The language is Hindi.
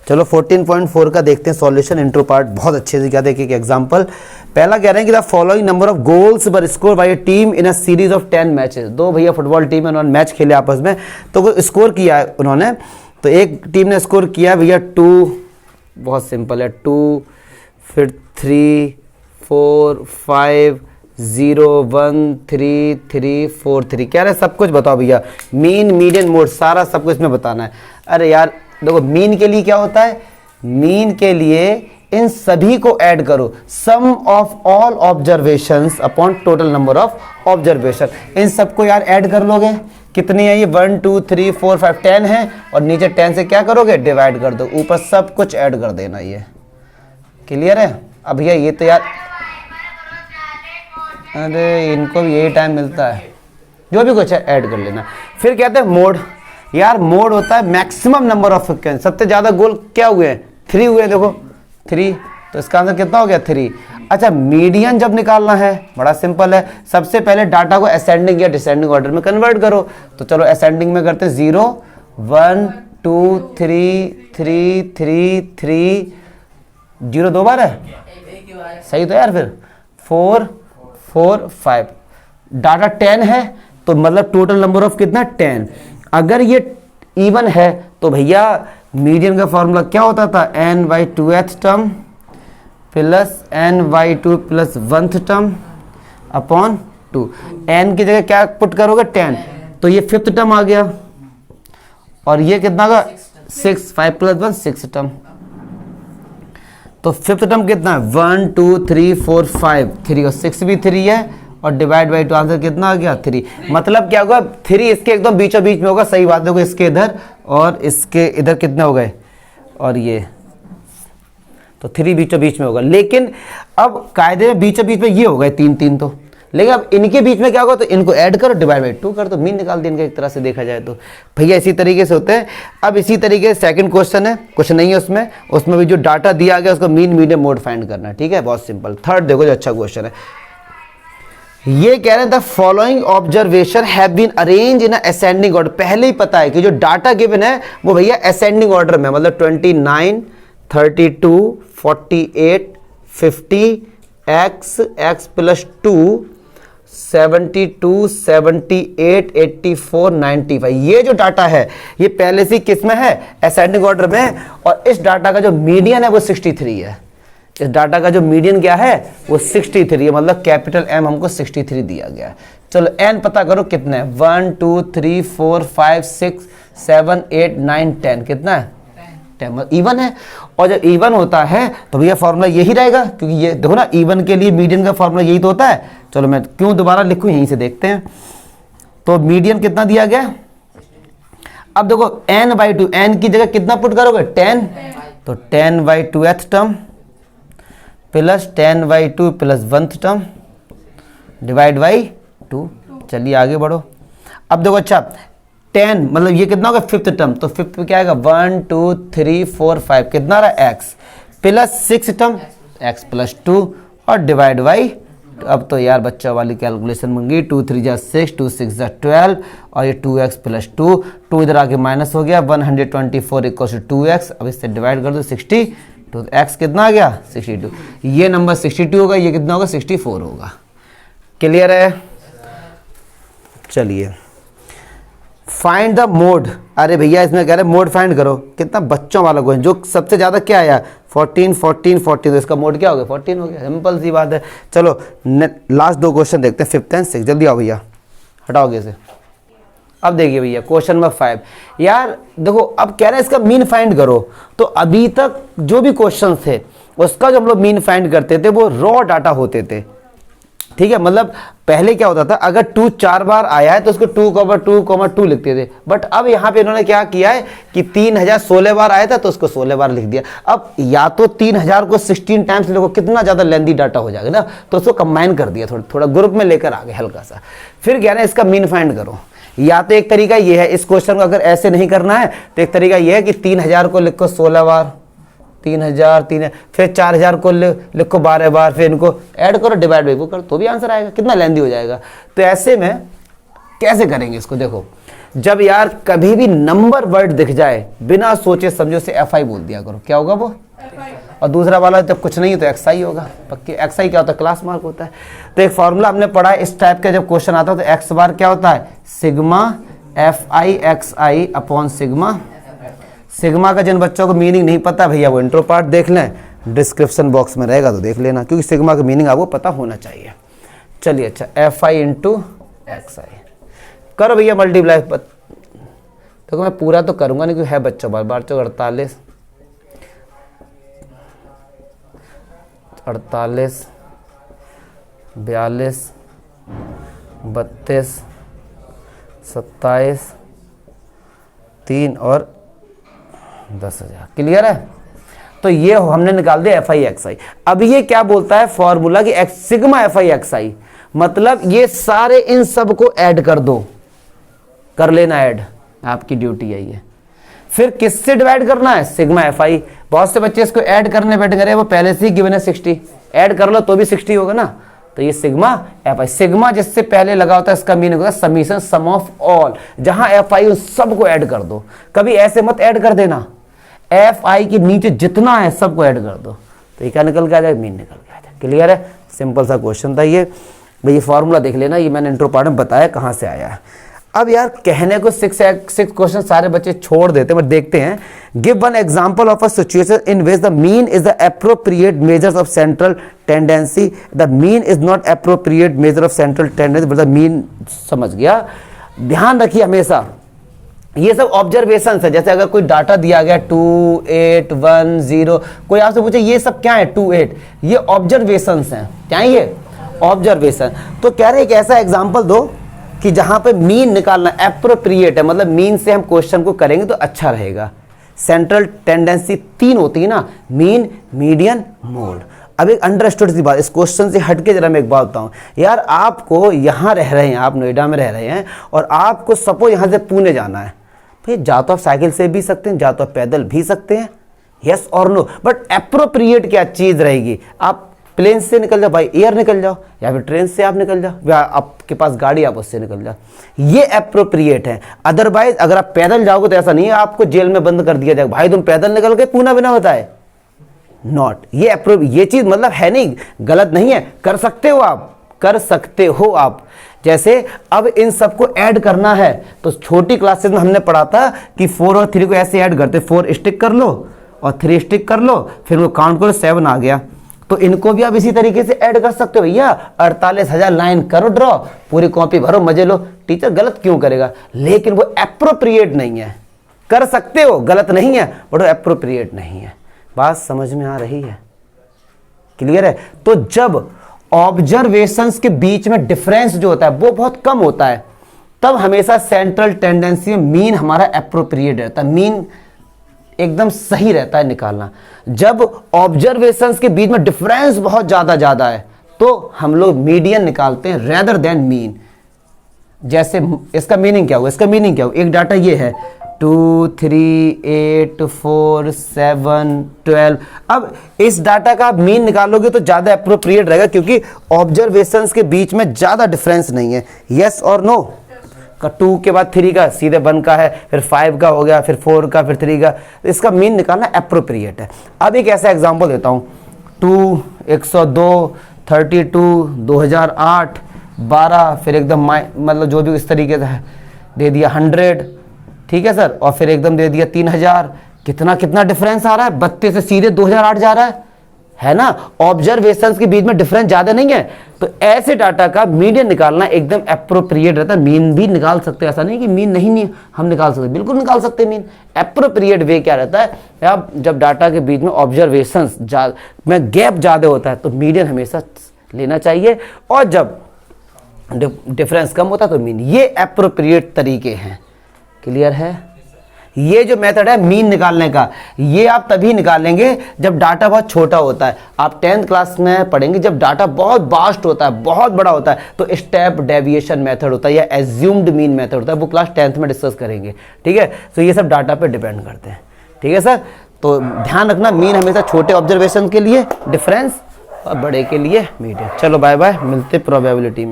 चलो 14.4 का देखते हैं सॉल्यूशन इंट्रो पार्ट बहुत अच्छे से क्या देखिए एग्जांपल। पहला कह रहे हैं कि the following number of goals were score bye a team in a series of 10 matches. दो भैया फुटबॉल टीम है, उन्होंने मैच खेले आपस में, तो स्कोर किया है उन्होंने। तो एक टीम ने स्कोर किया भैया 2, बहुत सिंपल है 2, फिर 3, 4, 5, 0, 1, 3, 3, 4, 3 क्या है, सब कुछ बताओ भैया। मीन, मीडियन, मोड सारा सब कुछ इसमें बताना है। अरे यार देखो मीन के लिए क्या होता है, मीन के लिए इन सभी को ऐड करो, sum of all observations upon total number of observation. इन सबको यार ऐड कर लोगे, कितनी है ये 1, 2, 3, 4, 5, 10 है, और नीचे 10 से क्या करोगे डिवाइड कर दो, ऊपर सब कुछ ऐड कर देना। ये क्लियर है। अब भैया ये तो यार, अरे इनको भी यही टाइम मिलता है, जो भी कुछ है ऐड कर लेना। फिर कहते हैं मोड। यार मोड होता है मैक्सिमम नंबर ऑफ फ्रीक्वेंसी, सबसे ज्यादा गोल क्या हुए हैं 3 हुए, देखो 3, तो इसका आंसर कितना हो गया 3। अच्छा मीडियन जब निकालना है बड़ा सिंपल है, सबसे पहले डाटा को असेंडिंग या डिसेंडिंग ऑर्डर में कन्वर्ट करो। तो चलो असेंडिंग में करते हैं 0, 1, 2, 3, 3, 3, 3, 0 दो बार है, सही तो यार। फिर 4, 4, 5, डाटा 10 है, तो मतलब टोटल नंबर ऑफ कितना 10। अगर ये इवन है तो भैया मीडियन का फॉर्मूला क्या होता था, n/2th term plus n/2 plus 1th term upon 2। n की जगह क्या पुट करोगे 10, तो ये 5th टर्म आ गया, और ये कितना का 6, 5 + 1 6 टर्म। तो 5th टर्म कितना है 1, 2, 3, 4, 5, 3 और 6 भी 3 है, और डिवाइड बाई 2 आंसर कितना आ गया 3। मतलब क्या होगा 3 इसके एकदम बीचों बीच में होगा, सही बात है, इसके इधर और इसके इधर कितने हो गए, और ये तो 3 बीचों बीच में होगा। लेकिन अब कायदे में बीचों बीच में ये हो गए 3, 3 तो, लेकिन अब इनके बीच में क्या होगा, तो इनको ऐड करो डिवाइड बाई 2 कर दो, मीन निकाल देंगे एक तरह से देखा जाए तो भैया इसी तरीके से होते हैं। अब इसी तरीके से सेकंड क्वेश्चन है, कुछ नहीं है उसमें, उसमें भी जो डाटा दिया गया उसको मीन, मीडियन, मोड फाइंड करना है, ठीक है, बहुत सिंपल। थर्ड देखो जो अच्छा क्वेश्चन है, ये कह रहे हैं the following observation have been arrange in ascending order. पहले ही पता है कि जो डाटा गिवन है वो भैया असेंडिंग ऑर्डर में, मतलब 29, 32, 48, 50, x + 2, 72, 78, 84, 95, ये जो डाटा है ये पहले से किस में है, असेंडिंग ऑर्डर में। और इस डाटा का जो मीडियन है वो 63 है। इस डाटा का जो मीडियन क्या है वो 63 है, मतलब कैपिटल M हमको 63 दिया गया है। चलो n पता करो कितने हैं, 1, 2, 3, 4, 5, 6, 7, 8, 9, 10, कितना है 10, इवन है। और जब इवन होता है तो भैया फॉर्मूला यही रहेगा, क्योंकि ये देखो ना इवन के लिए मीडियन का फॉर्मूला यही तो होता है। चलो मैं क्यों दोबारा लिखूं, यहीं से देखते हैं। तो मीडियन कितना दिया गया, अब देखो n/2, n की जगह कितना पुट करोगे 10, तो 10/2th term plus 10/2 plus 1th term divide by 2। चलिए आगे बढ़ो। अब देखो अच्छा 10 मतलब ये कितना होगा 5th टर्म, तो 5th में क्या आएगा 1, 2, 3, 4, 5, कितना रहा x प्लस 6 टर्म x + 2 और डिवाइड बाई। अब तो यार बच्चा वाली कैलकुलेशन मंगी, 2 3 जा 6, 2 6 जा 12, और ये 2x + 2, 2 इधर आके माइनस हो गया, 124 = 2x। अब इससे डिवाइड कर दो 60, तो x कितना आ गया 62। ये नंबर 62 होगा, ये कितना होगा 64 होगा। क्लियर है। चलिए फाइंड द मोड। अरे भैया इसमें कह रहे मोड फाइंड करो, कितना बच्चों वाला क्वेश्चन, जो सबसे ज्यादा क्या आया 14, 14, 14, तो इसका मोड क्या हो गया 14 हो गया, सिंपल सी बात है। चलो लास्ट 2 क्वेश्चन देखते हैं 5th और 6th, जल्दी आओ भैया हटाओगे इसे। अब देखिए भैया क्वेश्चन नंबर 5, यार देखो अब कह रहे हैं इसका मीन फाइंड करो। तो अभी तक जो भी क्वेश्चन थे उसका जो हम लोग मीन फाइंड करते थे वो रॉ डाटा होते थे, ठीक है। मतलब पहले क्या होता था, अगर 2 4 बार आया है तो उसको 2,2,2 लिखते थे, बट अब यहाँ पे इन्होंने क्या किया है कि 3016 बार आया था तो उसको 16 बार लिख दिया। अब या तो 3000 को 16 टाइम्स लिखो, कितना ज्यादा लेंदी डाटा हो जाएगा ना, तो उसको कंबाइन कर दिया, थोड़ा ग्रुप में लेकर आ गए हल्का सा। फिर कह रहे हैं इसका मीन फाइंड करो। या तो एक तरीका ये है, इस क्वेश्चन को अगर ऐसे नहीं करना है तो एक तरीका ये है कि 3000 को लिखो 16 बार, 3000 3, फिर 4000 को लिखो 12 बार, फिर इनको ऐड करो डिवाइड बाई वो करो, तो भी आंसर आएगा। कितना लेंदी हो जाएगा। तो ऐसे में कैसे करेंगे इसको, देखो जब यार कभी भी नंबर वर्ड दिख जाए बिना सोचे समझे उसे FI बोल दिया करो, क्या होगा वो? और दूसरा वाला जब कुछ नहीं है तो XI होगा, पक्के। XI क्या होता है? क्लास मार्क होता है। तो एक फॉर्मूला हमने पढ़ा है, इस टाइप का जब क्वेश्चन आता है तो x बार क्या होता है? Sigma FI XI upon sigma. Sigma का जिन बच्चों को मीनिंग नहीं पता भैया वो इंट्रो पार्ट देख लें, डिस्क्रिप्शन बॉक्स में रहेगा तो देख लेना, क्योंकि सिग्मा का मीनिंग आपको पता होना चाहिए। चलिए अच्छा, FI इंटू XI करो भैया मल्टीप्लाई। देखो मैं पूरा तो करूंगा नहीं क्योंकि है बच्चों, बार बार 48 42 42 32 27 3 और 10,000। क्लियर है? तो ये हमने निकाल दिया FI XI। अब ये क्या बोलता है फॉर्मूला कि सिग्मा FI XI, मतलब ये सारे इन सब को ऐड कर दो, कर लेना ऐड, आपकी ड्यूटी है ये। फिर किससे डिवाइड करना है? Sigma FI। बहुत से बच्चे इसको ऐड करने बैठ गए, वो पहले से ही गिवन है 60, ऐड कर लो तो भी 60 होगा ना, तो ये सिग्मा FI। सिग्मा जिससे पहले लगा होता है इसका मीनिंग होता है समीशन, सम ऑफ ऑल। जहां FI उन सबको ऐड कर दो, कभी ऐसे मत ऐड कर देना FI के नीचे जितना है सबको ऐड कर दो, तो ये क्या निकल के आ जाएगा? मीन निकल के आ जाएगा। क्लियर है? सिंपल सा क्वेश्चन था ये भाई, ये फॉर्मूला देख लेना, ये मैंने इंट्रो पार्ट में बताया कहां से आया है। अब यार कहने को 6 क्वेश्चन सारे बच्चे छोड़ देते हैं, बट देखते हैं। Give one example of a situation in which the mean is the appropriate measure of central tendency. The mean is not appropriate measure of central tendency but the mean. समझ गया? ध्यान रखिए हमेशा ये सब ऑब्जर्वेशन है। जैसे अगर कोई डाटा दिया गया 2 8 1 0, कोई आपसे पूछे ये सब क्या है 2 8, ये ऑब्जर्वेशन हैं। क्या है ये? ऑब्जर्वेशन। तो कह रहे एक ऐसा एग्जांपल दो कि जहां पे मीन निकालना एप्रोप्रिएट है, मतलब मीन से हम क्वेश्चन को करेंगे तो अच्छा रहेगा। सेंट्रल टेंडेंसी 3 होती है ना, मीन, मीडियन, मोड। अब एक अंडरस्टूड सी बात, इस क्वेश्चन से हटके जरा मैं एक बात बताऊं यार, आपको यहां रह रहे हैं, आप नोएडा में रह रहे हैं और आपको सपोज यहां से पुणे जाना है, भाई जा तो आप साइकिल से भी सकते हैं, जा तो आप पैदल भी सकते हैं, यस और नो, बट एप्रोप्रिएट क्या चीज रहेगी? आप प्लेन से निकल जाओ, बाई एयर निकल जाओ, या फिर ट्रेन से आप निकल जाओ, या आपके पास गाड़ी आप उससे निकल जाओ, ये एप्रोप्रिएट है। अदरवाइज अगर आप पैदल जाओगे तो ऐसा नहीं है आपको जेल में बंद कर दिया जाएगा, भाई तुम पैदल निकल के पूना बिना बताए, नॉट। ये चीज मतलब है नहीं, गलत नहीं है, कर सकते हो आप, कर सकते हो आप। जैसे अब इन सबको ऐड करना है तो छोटी क्लासेस में हमने पढ़ा था कि 4 और 3 को ऐसे ऐड करते, 4 स्टिक कर लो और 3 स्टिक कर लो, फिर वो काउंट करो 7 आ गया। तो इनको भी आप इसी तरीके से ऐड कर सकते हो भैया। 48,000 लाइन करो ड्रॉ, पूरी कॉपी भरो, मजे लो, टीचर गलत क्यों करेगा? लेकिन वो एप्रोप्रिएट नहीं है। कर सकते हो, गलत नहीं है, बट वो एप्रोप्रिएट नहीं है। बात समझ में आ रही है? क्लियर है? तो जब ऑब्जर्वेशंस के बीच में डिफरेंस जो होता है वो बहुत कम होता है, तब हमेशा सेंट्रल टेंडेंसी में मीन हमारा एप्रोप्रिएट रहता है, मीन एकदम सही रहता है निकालना। जब ऑब्जर्वेशंस के बीच में डिफरेंस बहुत ज्यादा है तो हम लोग मीडियन निकालते हैं रेदर देन मीन। जैसे इसका मीनिंग क्या हुआ? इसका मीनिंग क्या हुआ? एक डाटा ये है 2 3 8 4 7 12। अब इस डाटा का आप मीन निकालोगे तो ज्यादा अप्रोप्रिएट रहेगा, क्योंकि ऑब्जर्वेशंस के बीच में ज्यादा डिफरेंस नहीं है। यस और नो? 2 के बाद 3 का, सीधे 1 का है, फिर 5 का हो गया, फिर 4 का, फिर 3 का, इसका मीन निकालना अप्रोप्रिएट है। अब एक ऐसा एग्जांपल देता हूं, 2 102 32 2008 12, फिर एकदम मतलब जो भी इस तरीके से है दे दिया 100, ठीक है सर, और फिर एकदम दे दिया 3000। कितना डिफरेंस आ रहा है? 32 से सीधे 2008 जा रहा है ना? ऑब्जर्वेशंस के बीच में डिफरेंस ज्यादा नहीं है, तो ऐसे डाटा का मीडियन निकालना एकदम एप्रोप्रिएट रहता है। मीन भी निकाल सकते हैं, ऐसा नहीं कि मीन नहीं हम निकाल सकते, बिल्कुल निकाल सकते हैं मीन। एप्रोप्रिएट वे क्या रहता है? अब जब डाटा के बीच में ऑब्जर्वेशंस में गैप ज्यादा होता है तो मीडियन हमेशा लेना चाहिए, और जब डिफरेंस कम होता है तो मीन। ये एप्रोप्रिएट तरीके हैं। क्लियर है? ये जो मेथड है मीन निकालने का, ये आप तभी निकालेंगे जब डाटा बहुत छोटा होता है। आप 10th क्लास में पढ़ेंगे, जब डाटा बहुत वास्ट होता है, बहुत बड़ा होता है, तो स्टेप डेविएशन मेथड होता है या एज्यूम्ड मीन मेथड होता है, वो क्लास 10th में डिस्कस करेंगे। ठीक है? तो ये सब डाटा पे डिपेंड करते हैं। ठीक है सर? तो ध्यान रखना, मीन हमेशा छोटे ऑब्जर्वेशन के लिए डिफरेंस और बड़े के लिए मीडियन। चलो बाय बाय, मिलते प्रोबेबिलिटी में।